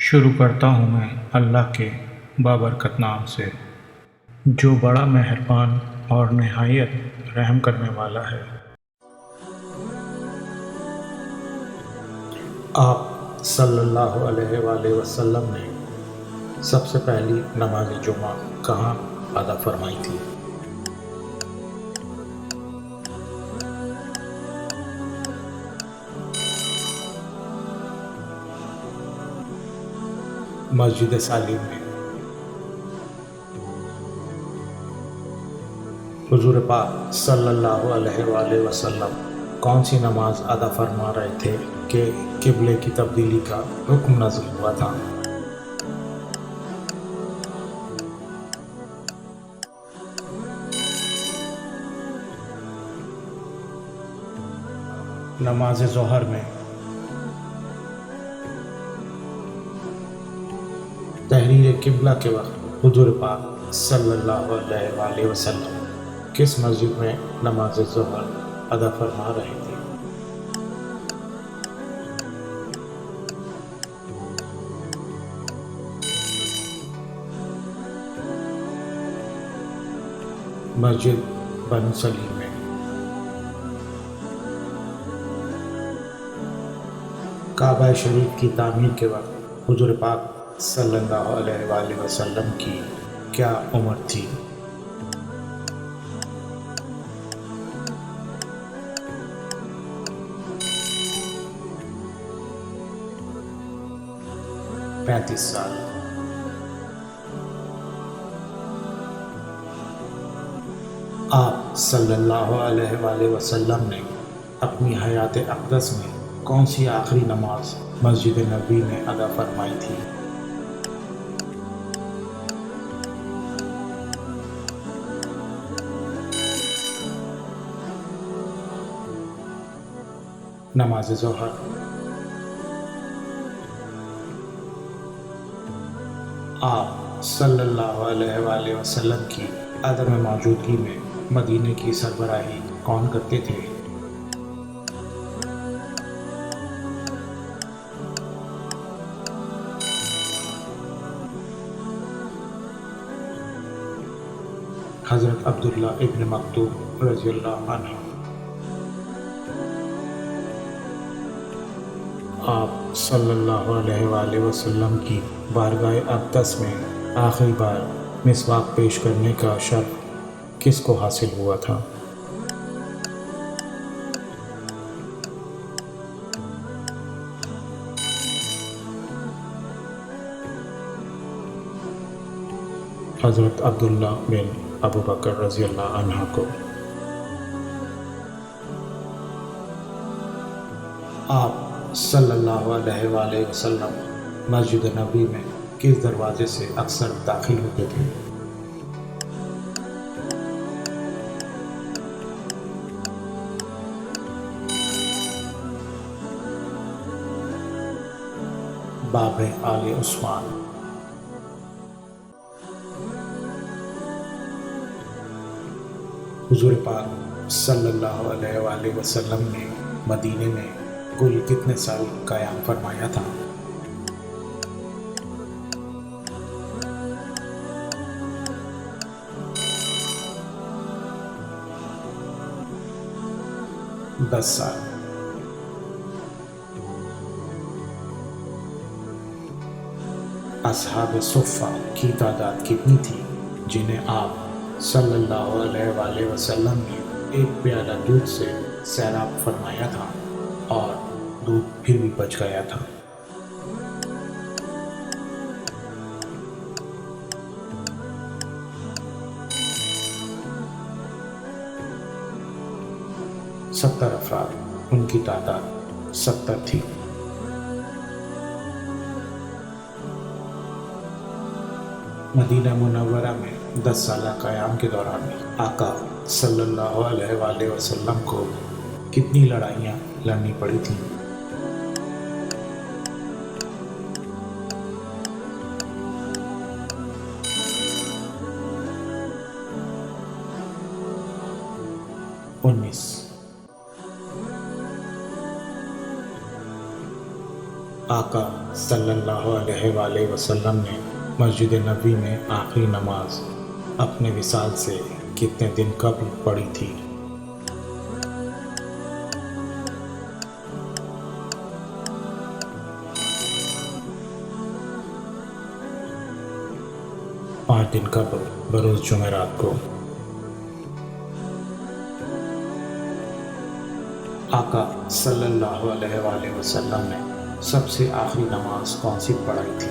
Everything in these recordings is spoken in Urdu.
شروع کرتا ہوں میں اللہ کے بابرکت نام سے، جو بڑا مہربان اور نہایت رحم کرنے والا ہے۔ آپ صلی اللہ علیہ وآلہ وسلم نے سب سے پہلی نماز جمعہ کہاں ادا فرمائی تھی؟ مسجد سالم میں۔ حضور پاک صلی اللہ علیہ وآلہ وسلم کون سی نماز ادا فرما رہے تھے کہ قبلے کی تبدیلی کا حکم نازل ہوا تھا؟ نماز ظہر میں۔ تحریر قبلہ کے وقت حضور پاک صلی اللہ علیہ وآلہ وسلم کس مسجد میں نماز ظہر ادا فرما رہے تھے؟ مسجد بنو سلیم میں۔ کعبہ شریف کی تعمیر کے وقت حضور پاک صلی اللہ علیہ وآلہ وسلم کی کیا عمر تھی؟ پینتیس سال۔ آپ صلی اللہ علیہ وآلہ وسلم نے اپنی حیات اقدس میں کون سی آخری نماز مسجد نبوی میں ادا فرمائی تھی؟ نماز ظہر۔ آپ صلی اللہ علیہ وآلہ وسلم کی عدم موجودگی میں مدینے کی سربراہی کون کرتے تھے؟ حضرت عبداللہ ابن مکتوم رضی اللہ عنہ۔ آپ صلی اللہ علیہ وآلہ وسلم کی بارگاہ اقدس میں آخری بار مسواک پیش کرنے کا شرف کس کو حاصل ہوا تھا؟ حضرت عبداللہ بن ابو بکر رضی اللہ عنہ کو۔ آپ صلی اللہ علیہ وآلہ وسلم مسجد نبوی میں کس دروازے سے اکثر داخل ہوتے تھے؟ باب آل عثمان۔ حضور پاک صلی اللہ علیہ وآلہ وسلم نے مدینے میں کل کتنے سال قیام فرمایا تھا؟ دس سال۔ اصحاب صفہ کی تعداد کتنی تھی جنہیں آپ صلی اللہ علیہ وآلہ وسلم نے ایک پیالہ دودھ سے سیراب فرمایا تھا اور دودھ پھر بھی بچ گیا تھا؟ ستر افراد، ان کی تعداد 70 تھی۔ مدینہ منورہ میں 10 سالہ قیام کے دوران آقا صلی اللہ علیہ وآلہ وسلم کو کتنی لڑائیاں لڑنی پڑی تھیں؟ آقا صلی اللہ علیہ وآلہ وسلم نے مسجد نبوی میں آخری نماز اپنے وصال سے کتنے دن قبل پڑھی تھی؟ پانچ دن قبل بروز جمعرات کو۔ آقا صلی اللہ علیہ وآلہ وسلم نے سب سے آخری نماز کون سی پڑھائی تھی؟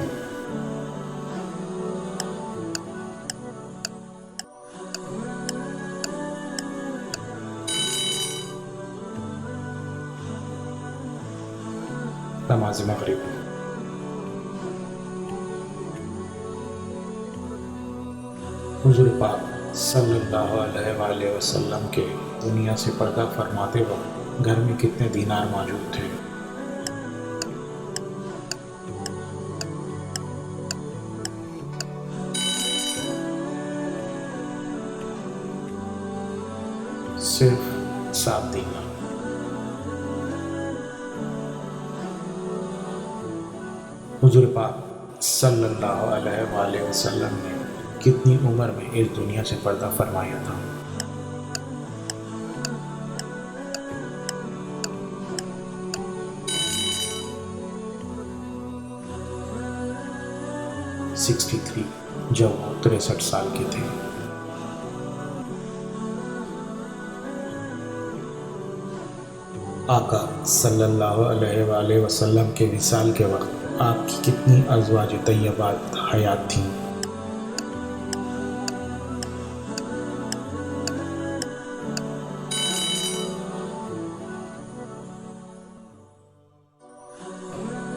نماز مغرب۔ حضور پاک صلی اللہ علیہ وآلہ وسلم کے دنیا سے پردہ فرماتے وقت گھر میں کتنے دینار موجود تھے؟ صرف 7 دینار۔ حضور پاک صلی اللہ علیہ وآلہ وسلم نے کتنی عمر میں اس دنیا سے پردہ فرمایا تھا؟ (63) جب وہ 63 سال کے تھے۔ آقا صلی اللہ علیہ وآلہ وسلم کے وصال کے وقت آپ کی کتنی ازواج طیبات حیات تھیں؟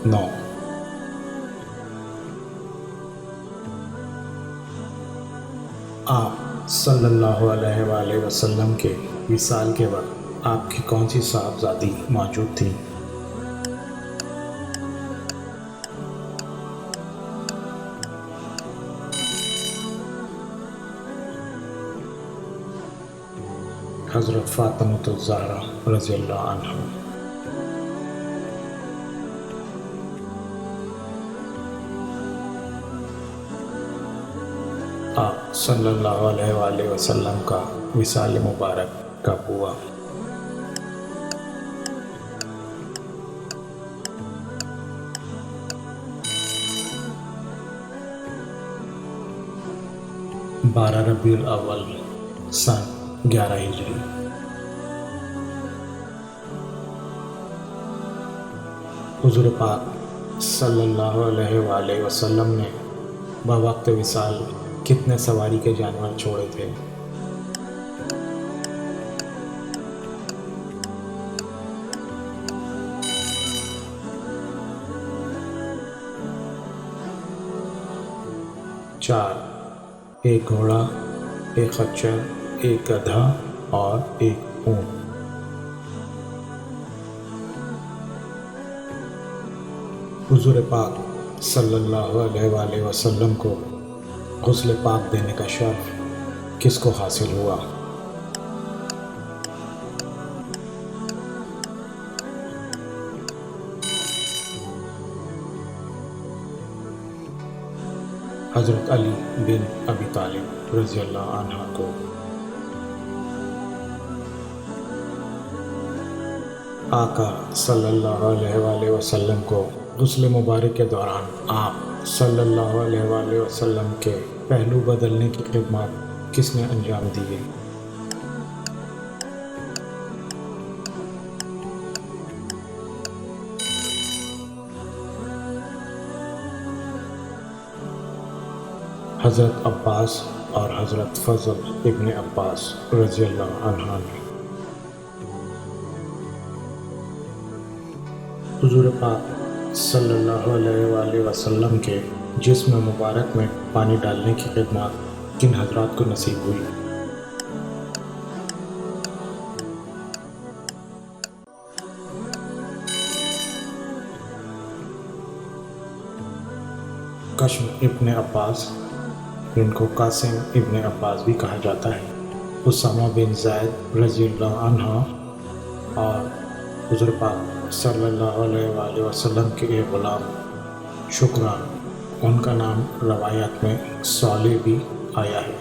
نو۔ آپ صلی اللہ علیہ وآلہ وسلم کے وصال کے وقت آپ کی کون سی صاحبزادی موجود تھی؟ حضرت فاطمہ الزہرا رضی اللہ عنہا۔ آپ صلی اللہ علیہ وآلہ وسلم کا وصال مبارک کب ہوا؟ ربیع الاول سن 11 ہجری۔ حضور پاک صلی اللہ علیہ وآلہ وسلم نے بوقت وصال کتنے سواری کے جانور چھوڑے تھے؟ چار، ایک گھوڑا، ایک خچر، ایک گدھا اور ایک اونٹ۔ حضور پاک صلی اللہ علیہ وآلہ وسلم کو غسل پاک دینے کا شرف کس کو حاصل ہوا؟ حضرت علی بن ابی طالب رضی اللہ عنہ کو۔ آقا صلی اللہ علیہ وآلہ وسلم کو غسل مبارک کے دوران آپ صلی اللہ علیہ وآلہ وسلم کے پہلو بدلنے کی خدمات کس نے انجام دیے؟ حضرت عباس اور حضرت فضل ابن عباس رضی اللہ عنہ نے۔ حضور پاک صلی اللہ علیہ وآلہ وسلم کے جسم مبارک میں پانی ڈالنے کی خدمات کن حضرات کو نصیب ہوئی؟ قشم ابن عباس، جن کو قاسم ابن عباس بھی کہا جاتا ہے، اسامہ بن زید رضی اللہ عنہ اور حضور پاک صلی اللہ علیہ وآلہ وسلم کے ایک غلام شکران، ان کا نام روایات میں صالح بھی آیا ہے۔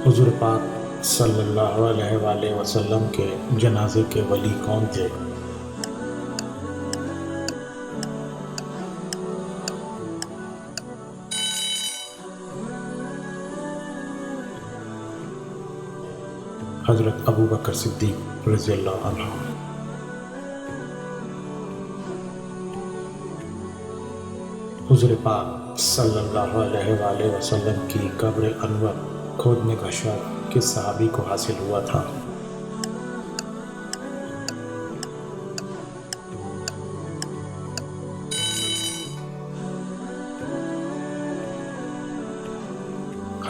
حضور پاک صلی اللہ علیہ وآلہ وسلم کے جنازے کے ولی کون تھے؟ حضرت ابو بکر صدیق رضی اللہ عنہ۔ حضور پاک صلی اللہ علیہ وآلہ وسلم کی قبر انور کھودنے کا شرف کس صحابی کو حاصل ہوا تھا؟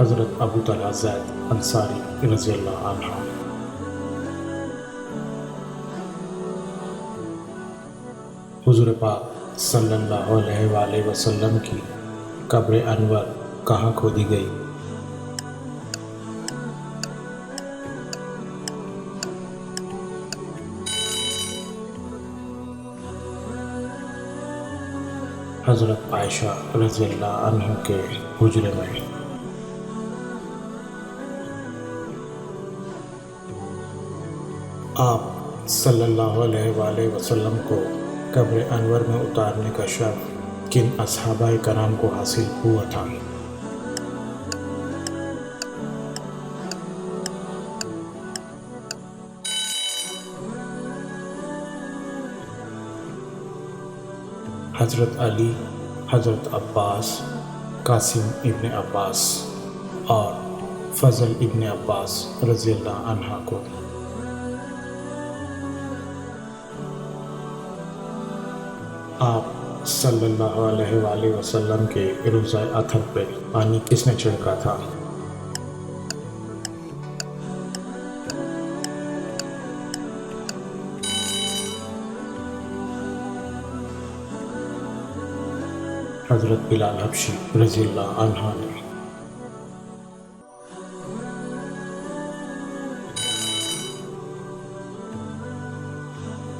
حضرت ابو طلحہ زید انصاری رضی اللہ عنہ۔ حضور پاک صلی اللہ علیہ وآلہ وسلم کی قبر انور کہاں کھودی گئی؟ حضرت عائشہ رضی اللہ عنہ کے حجرے میں۔ آپ صلی اللہ علیہ وآلہ وسلم کو قبر انور میں اتارنے کا شرف کن اصحابہ کرام کو حاصل ہوا تھا؟ حضرت علی، حضرت عباس، قاسم ابن عباس اور فضل ابن عباس رضی اللہ عنہ کو۔ آپ صلی اللہ علیہ وآلہ وسلم کے روضہ اطہر پہ پانی کس نے چھڑکا تھا؟ حضرت بلال حبشی رضی اللہ عنہ نے۔